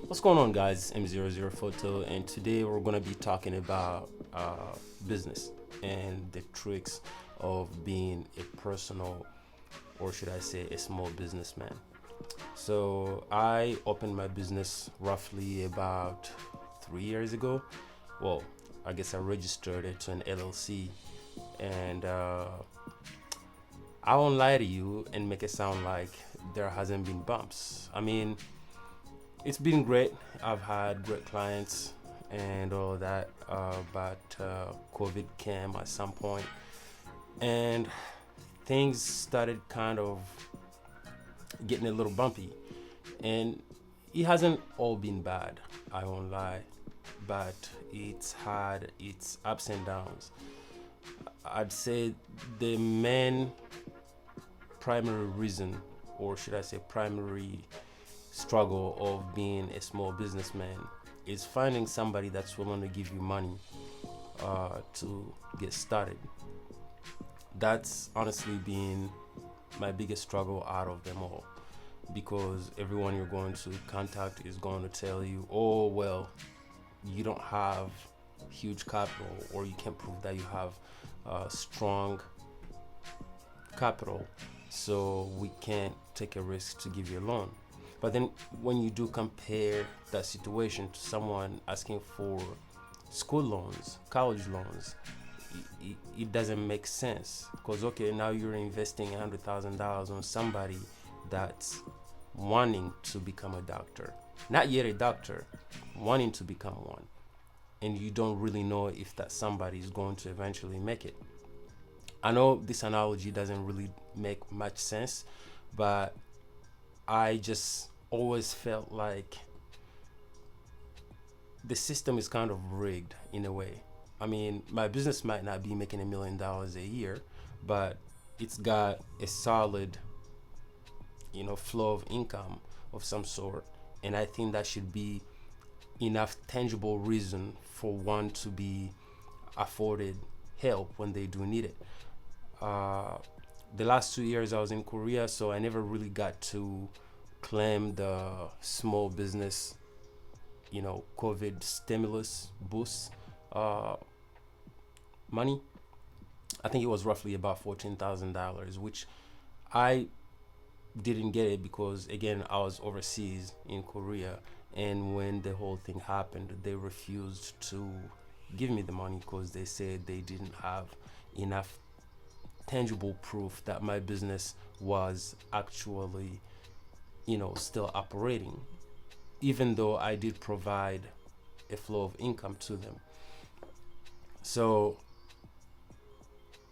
What's going on, guys? M00 Photo, and today we're going to be talking about business and the tricks of being a personal, or should I say, a small businessman. So, I opened my business roughly about 3 years ago. Well, I guess I registered it to an LLC, and I won't lie to you and make it sound like there hasn't been bumps. I mean, it's been great. I've had great clients and all of that, but COVID came at some point, and things started kind of getting a little bumpy. And it hasn't all been bad, I won't lie, but it's had its ups and downs. I'd say the main primary reason, or should I say, primary struggle of being a small businessman is finding somebody that's willing to give you money to get started. That's honestly been my biggest struggle out of them all, because everyone you're going to contact is going to tell you, oh, well, you don't have huge capital, or you can't prove that you have strong capital, so we can't take a risk to give you a loan. But then when you do compare that situation to someone asking for school loans, college loans, it doesn't make sense. Because, okay, now you're investing $100,000 on somebody that's wanting to become a doctor. Not yet a doctor, wanting to become one. And you don't really know if that somebody is going to eventually make it. I know this analogy doesn't really make much sense, but I just always felt like the system is kind of rigged in a way. I mean, my business might not be making $1 million a year, but it's got a solid, flow of income of some sort. And I think that should be enough tangible reason for one to be afforded help when they do need it. The last 2 years I was in Korea, so I never really got to claim the small business, COVID stimulus boost money. I think it was roughly about $14,000, which I didn't get it because, again, I was overseas in Korea, and when the whole thing happened, they refused to give me the money because they said they didn't have enough tangible proof that my business was actually still operating, even though I did provide a flow of income to them. So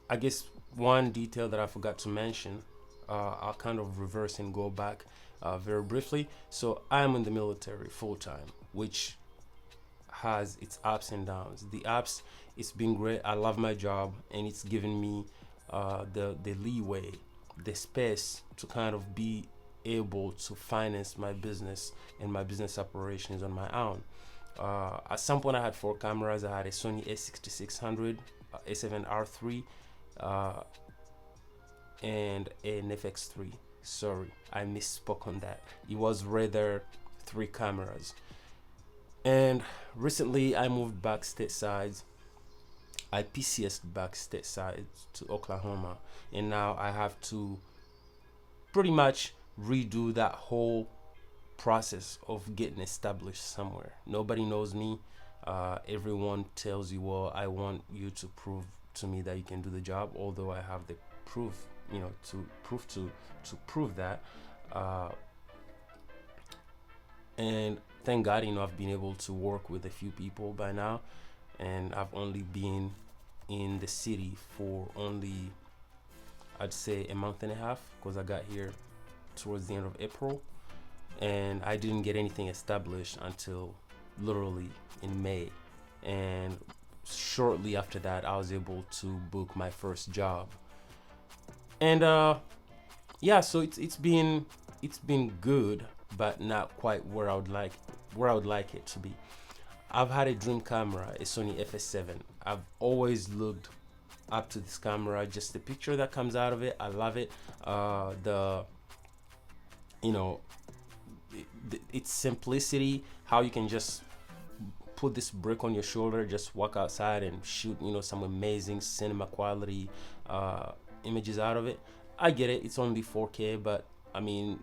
I guess one detail that I forgot to mention, I'll kind of reverse and go back very briefly. So I am in the military full time, which has its ups and downs. The ups, it's been great. I love my job, and it's given me the leeway, the space to kind of be able to finance my business and my business operations on my own. At some point, I had 4 cameras. I had a Sony A6600, A7R3, and an FX3. Sorry, I misspoke on that. It was rather 3 cameras. And recently, I moved back stateside. I PCS'd back stateside to Oklahoma, and now I have to pretty much redo that whole process of getting established somewhere. Nobody knows me. Everyone tells you, well, I want you to prove to me that you can do the job, although I have the proof, to prove that. And thank God, I've been able to work with a few people by now, and I've only been in the city for only, I'd say, a month and a half, because I got here towards the end of April, and I didn't get anything established until literally in May. And shortly after that, I was able to book my first job. And so it's been good, but not quite where I would like it to be. I've had a dream camera, a Sony FS7. I've always looked up to this camera, just the picture that comes out of it. I love it. its simplicity, how you can just put this brick on your shoulder, just walk outside and shoot, some amazing cinema quality images out of it. I get it, it's only 4K, but I mean,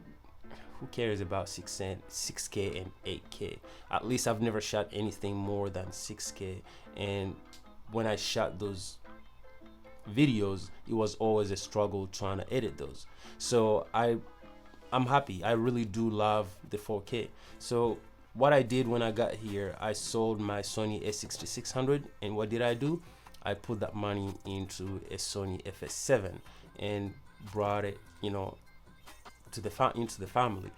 who cares about 6K and 8K? At least I've never shot anything more than 6K, and when I shot those videos, it was always a struggle trying to edit those. So I'm happy. I really do love the 4K. So what I did when I got here, I sold my Sony a6600, and what did I do? I put that money into a Sony FS7 and brought it, to into the family.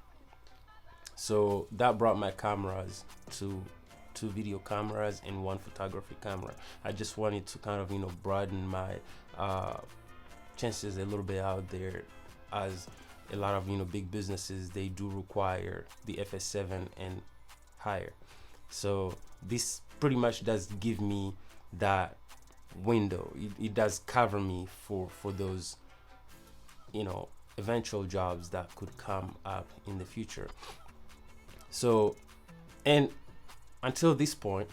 So that brought my cameras to two video cameras and one photography camera. I just wanted to kind of broaden my chances a little bit out there, as a lot of big businesses, they do require the FS7 and higher. So this pretty much does give me that window. It does cover me for those eventual jobs that could come up in the future. So, and until this point,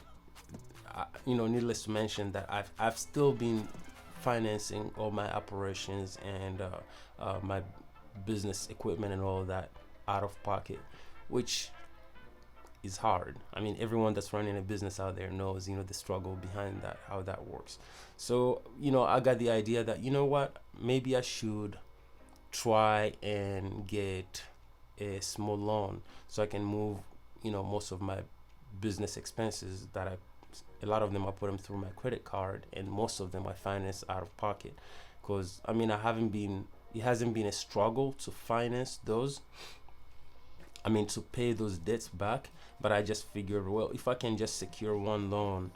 needless to mention that I've still been financing all my operations and my business equipment and all that out of pocket, which is hard. I mean, everyone that's running a business out there knows, the struggle behind that, how that works. So, I got the idea that, what, maybe I should try and get a small loan so I can move, most of my business expenses that a lot of them I put them through my credit card, and most of them I finance out of pocket. Because, I mean, it hasn't been a struggle to finance those. I mean, to pay those debts back, but I just figured, well, if I can just secure one loan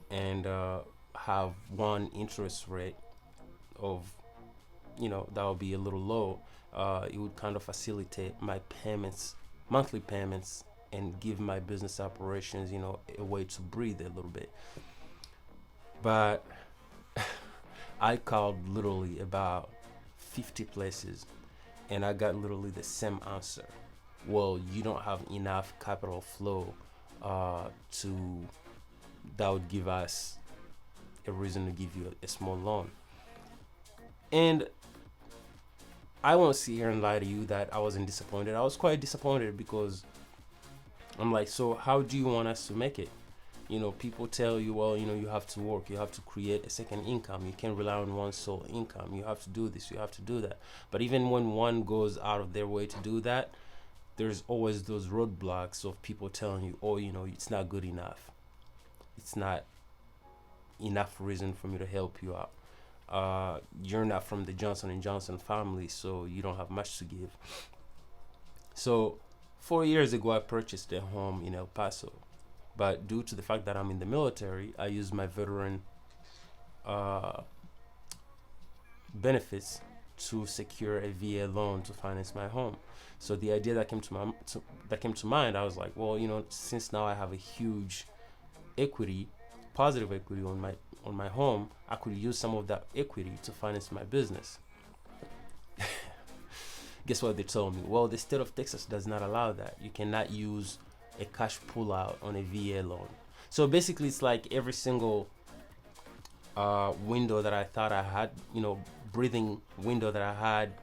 and have one interest rate of, that would be a little low, it would kind of facilitate my payments, monthly payments, and give my business operations, a way to breathe a little bit. But I called literally about 50 places, and I got literally the same answer. Well, you don't have enough capital flow that would give us a reason to give you a small loan. And I won't sit here and lie to you that I wasn't disappointed. I was quite disappointed, because I'm like, so how do you want us to make it? People tell you, well, you have to work, you have to create a second income, you can't rely on one sole income, you have to do this, you have to do that. But even when one goes out of their way to do that, there's always those roadblocks of people telling you, oh, it's not good enough. It's not enough reason for me to help you out. You're not from the Johnson & Johnson family, so you don't have much to give. So 4 years ago, I purchased a home in El Paso. But due to the fact that I'm in the military, I used my veteran benefits to secure a VA loan to finance my home. So the idea that came to mind, I was like, well, since now I have a huge equity, positive equity on my home, I could use some of that equity to finance my business. Guess what they told me? Well, the state of Texas does not allow that. You cannot use a cash pullout on a VA loan. So basically, it's like every single window that I thought I had, breathing window that I had,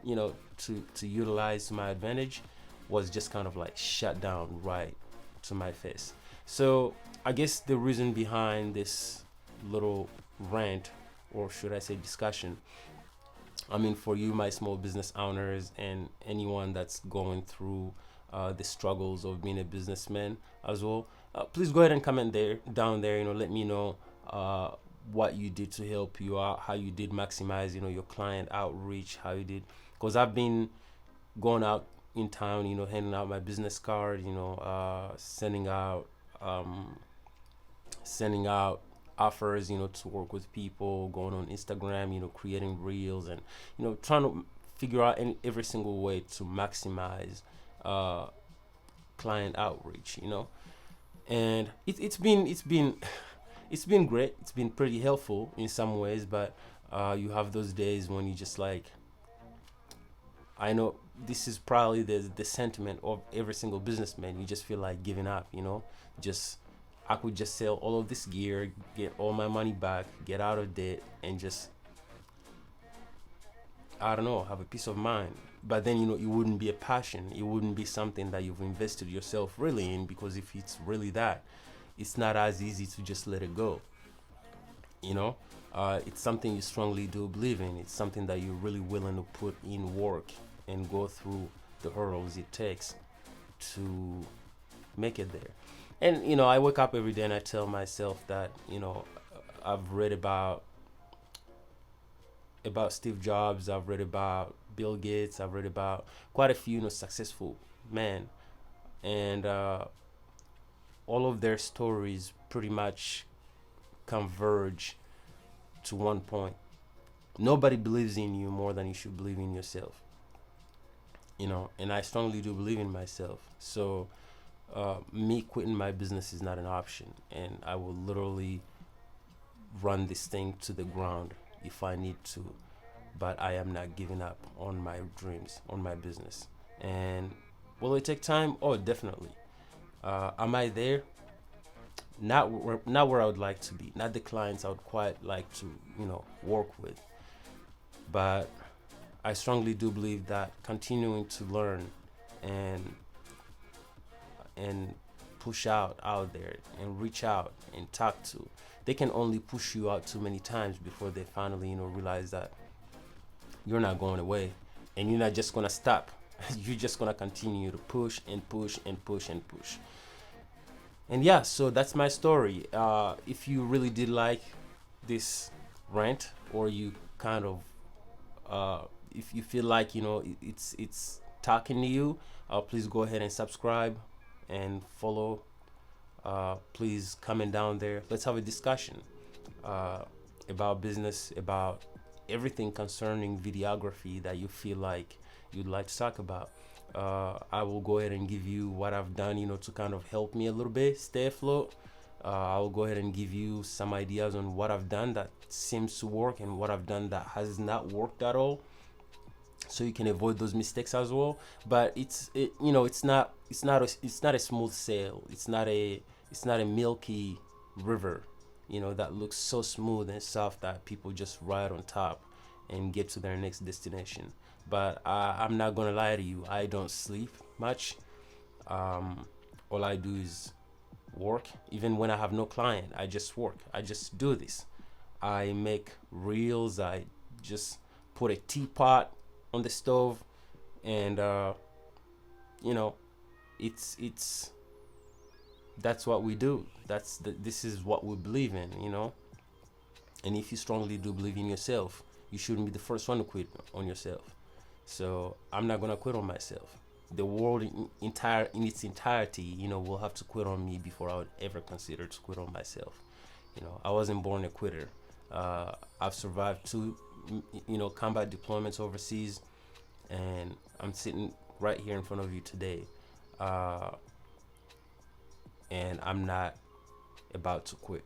to utilize to my advantage, was just kind of like shut down right to my face. So I guess the reason behind this little rant, or should I say discussion, I mean, for you, my small business owners, and anyone that's going through the struggles of being a businessman as well, please go ahead and comment down there. Let me know what you did to help you out, how you did maximize, your client outreach, how you did. Because I've been going out in town, handing out my business card, sending out offers, to work with people, going on Instagram, creating reels, and trying to figure out every single way to maximize client outreach, and it's been great. It's been pretty helpful in some ways, but you have those days when you just like, I know this is probably the sentiment of every single businessman. You just feel like giving up, just I could just sell all of this gear, get all my money back, get out of debt, and just, I don't know, have a peace of mind. But then, it wouldn't be a passion. It wouldn't be something that you've invested yourself really in, because if it's really that, it's not as easy to just let it go. You know, it's something you strongly do believe in. It's something that you're really willing to put in work and go through the hurdles it takes to make it there. And I wake up every day and I tell myself that I've read about Steve Jobs, I've read about Bill Gates, I've read about quite a few successful men, and all of their stories pretty much converge to one point. Nobody believes in you more than you should believe in yourself. And I strongly do believe in myself. So me quitting my business is not an option, and I will literally run this thing to the ground if I need to. But I am not giving up on my dreams, on my business. And will it take time? Oh, definitely. Am I there? Not where I would like to be. Not the clients I would quite like to, work with. But I strongly do believe that continuing to learn and push out there and reach out and talk to, they can only push you out too many times before they finally realize that you're not going away, and you're not just gonna stop. You're just gonna continue to push and push and push and push. And yeah, so that's my story. If you really did like this rant, or you kind of if you feel like it's talking to you, please go ahead and subscribe and follow. Please comment down there. Let's have a discussion about business, about everything concerning videography that you feel like you'd like to talk about. I will go ahead and give you what I've done, to kind of help me a little bit stay afloat. I'll go ahead and give you some ideas on what I've done that seems to work and what I've done that has not worked at all, so you can avoid those mistakes as well. But it's not a smooth sail. It's not a milky river, that looks so smooth and soft that people just ride on top and get to their next destination. But I'm not gonna lie to you, I don't sleep much. All I do is work. Even when I have no client, I just work. I just do this. I make reels. I just put a teapot on the stove, and it's that's what we do. This is what we believe in, And if you strongly do believe in yourself, you shouldn't be the first one to quit on yourself. So I'm not gonna quit on myself. The world in its entirety, will have to quit on me before I would ever consider to quit on myself. I wasn't born a quitter. I've survived 2, combat deployments overseas, and I'm sitting right here in front of you today. And I'm not about to quit.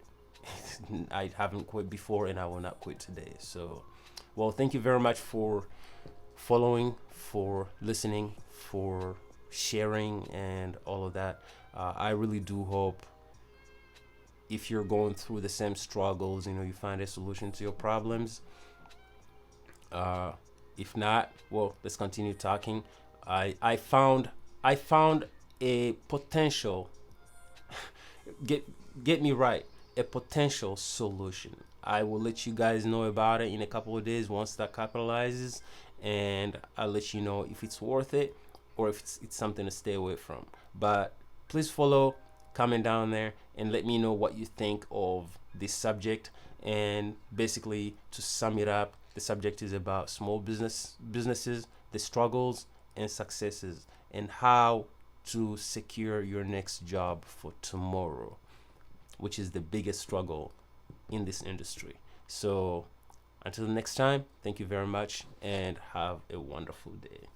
I haven't quit before, and I will not quit today. So, well, thank you very much for following, for listening, for sharing, and all of that. I really do hope, if you're going through the same struggles, you find a solution to your problems. If not, well, let's continue talking. I found a potential get me right, a potential solution. I will let you guys know about it in a couple of days once that capitalizes, and I'll let you know if it's worth it or if it's something to stay away from. But please follow, comment down there, and let me know what you think of this subject. And basically, to sum it up, the subject is about small businesses, the struggles and successes, and how to secure your next job for tomorrow, which is the biggest struggle in this industry. So until next time, thank you very much and have a wonderful day.